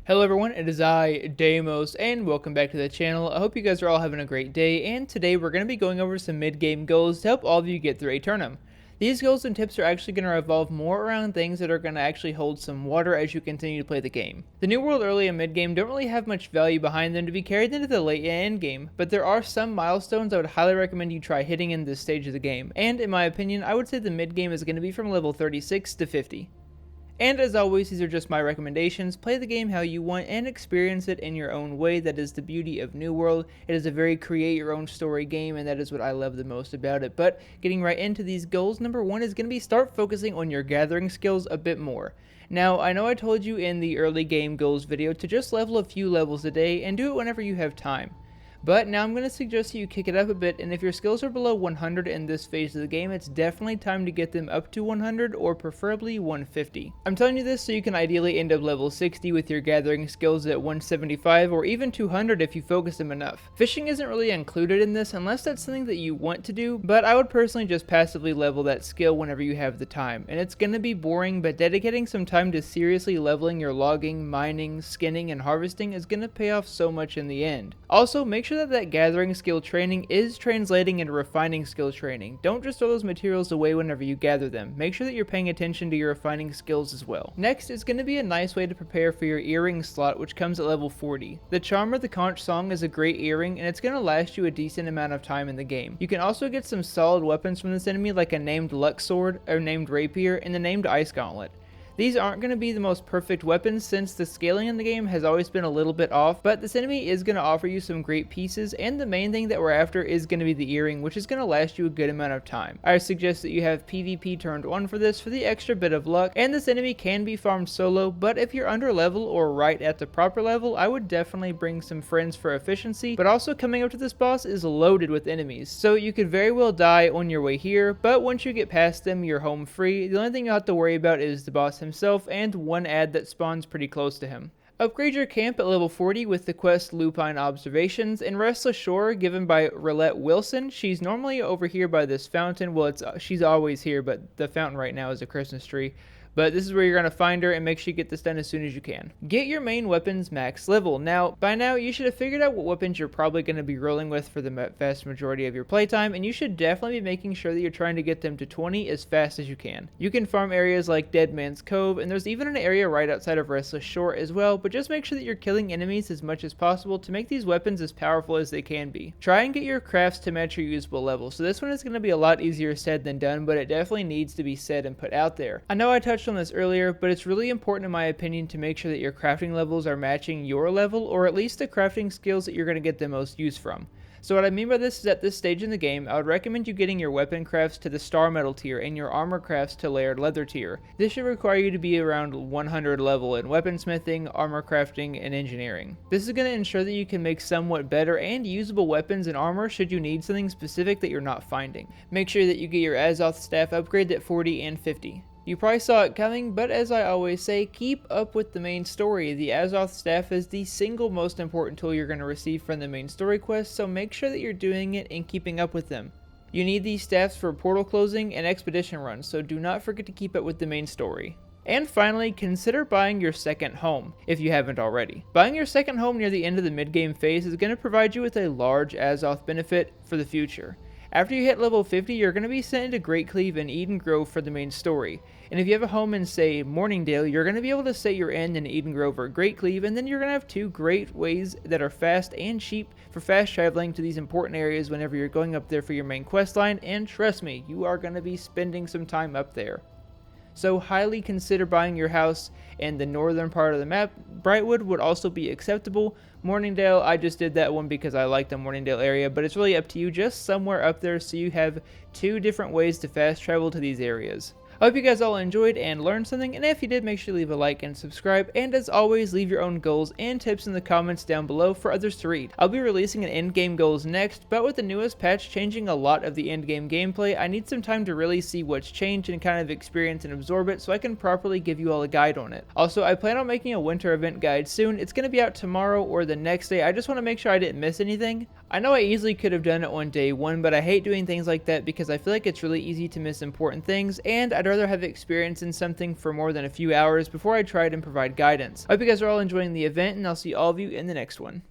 Hello everyone, it is I, Deimos, and welcome back to the channel. I hope you guys are all having a great day, and today we're going to be going over some mid-game goals to help all of you get through a tournament. These goals and tips are actually going to revolve more around things that are going to actually hold some water as you continue to play the game. The new world early and mid-game don't really have much value behind them to be carried into the late and end game, but there are some milestones I would highly recommend you try hitting in this stage of the game, and in my opinion, I would say the mid-game is going to be from level 36 to 50. And as always, these are just my recommendations. Play the game how you want and experience it in your own way. That is the beauty of New World. It is a very create your own story game, and that is what I love the most about it. But getting right into these goals, number one is going to be start focusing on your gathering skills a bit more. Now, I know I told you in the early game goals video to just level a few levels a day and do it whenever you have time. But now I'm going to suggest that you kick it up a bit, and if your skills are below 100 in this phase of the game, it's definitely time to get them up to 100 or preferably 150. I'm telling you this so you can ideally end up level 60 with your gathering skills at 175 or even 200 if you focus them enough. Fishing isn't really included in this unless that's something that you want to do, but I would personally just passively level that skill whenever you have the time. And it's going to be boring, but dedicating some time to seriously leveling your logging, mining, skinning, and harvesting is going to pay off so much in the end. Also, make sure that gathering skill training is translating into refining skill training. Don't just throw those materials away whenever you gather them. Make sure that you're paying attention to your refining skills as well. Next is going to be a nice way to prepare for your earring slot, which comes at level 40. The Charm of the Conch Song is a great earring, and it's going to last you a decent amount of time in the game. You can also get some solid weapons from this enemy, like a named Luck Sword, a named Rapier, and the named Ice Gauntlet. These aren't going to be the most perfect weapons since the scaling in the game has always been a little bit off, but this enemy is going to offer you some great pieces, and the main thing that we're after is going to be the earring, which is going to last you a good amount of time. I suggest that you have PvP turned on for this for the extra bit of luck, and this enemy can be farmed solo, but if you're under level or right at the proper level, I would definitely bring some friends for efficiency, but also coming up to this boss is loaded with enemies, so you could very well die on your way here, but once you get past them, you're home free. The only thing you have to worry about is the boss himself and one ad that spawns pretty close to him. Upgrade your camp at level 40 with the quest Lupine Observations in Restless Shore given by Rolette Wilson. She's normally over here by this fountain. Well, she's always here, but the fountain right now is a Christmas tree. But this is where you're going to find her, and make sure you get this done as soon as you can. Get your main weapons max level. Now, by now, you should have figured out what weapons you're probably going to be rolling with for the vast majority of your playtime, and you should definitely be making sure that you're trying to get them to 20 as fast as you can. You can farm areas like Dead Man's Cove, and there's even an area right outside of Restless Shore as well, but just make sure that you're killing enemies as much as possible to make these weapons as powerful as they can be. Try and get your crafts to match your usable level, so this one is going to be a lot easier said than done, but it definitely needs to be said and put out there. I know I touched on this earlier, but it's really important in my opinion to make sure that your crafting levels are matching your level, or at least the crafting skills that you're going to get the most use from. So what I mean by this is at this stage in the game, I would recommend you getting your weapon crafts to the star metal tier and your armor crafts to layered leather tier. This should require you to be around 100 level in weaponsmithing, armor crafting, and engineering. This is going to ensure that you can make somewhat better and usable weapons and armor should you need something specific that you're not finding. Make sure that you get your Azoth staff upgrade at 40 and 50. You probably saw it coming, but as I always say, keep up with the main story. The Azoth staff is the single most important tool you're going to receive from the main story quest, so make sure that you're doing it and keeping up with them. You need these staffs for portal closing and expedition runs, so do not forget to keep up with the main story. And finally, consider buying your second home, if you haven't already. Buying your second home near the end of the mid-game phase is going to provide you with a large Azoth benefit for the future. After you hit level 50, you're going to be sent into Great Cleave and Eden Grove for the main story. And if you have a home in, say, Morningdale, you're going to be able to set your end in Eden Grove or Great Cleave, and then you're going to have two great ways that are fast and cheap for fast traveling to these important areas whenever you're going up there for your main quest line, and trust me, you are going to be spending some time up there. So highly consider buying your house in the northern part of the map. Brightwood would also be acceptable. Morningdale, I just did that one because I like the Morningdale area, but it's really up to you, just somewhere up there so you have two different ways to fast travel to these areas. I hope you guys all enjoyed and learned something, and if you did, make sure to leave a like and subscribe, and as always, leave your own goals and tips in the comments down below for others to read. I'll be releasing an endgame goals next, but with the newest patch changing a lot of the endgame gameplay, I need some time to really see what's changed and kind of experience and absorb it so I can properly give you all a guide on it. Also, I plan on making a winter event guide soon. It's going to be out tomorrow or the next day. I just want to make sure I didn't miss anything. I know I easily could have done it on day one, but I hate doing things like that because I feel like it's really easy to miss important things, and I'd rather have experience in something for more than a few hours before I try it and provide guidance. I hope you guys are all enjoying the event, and I'll see all of you in the next one.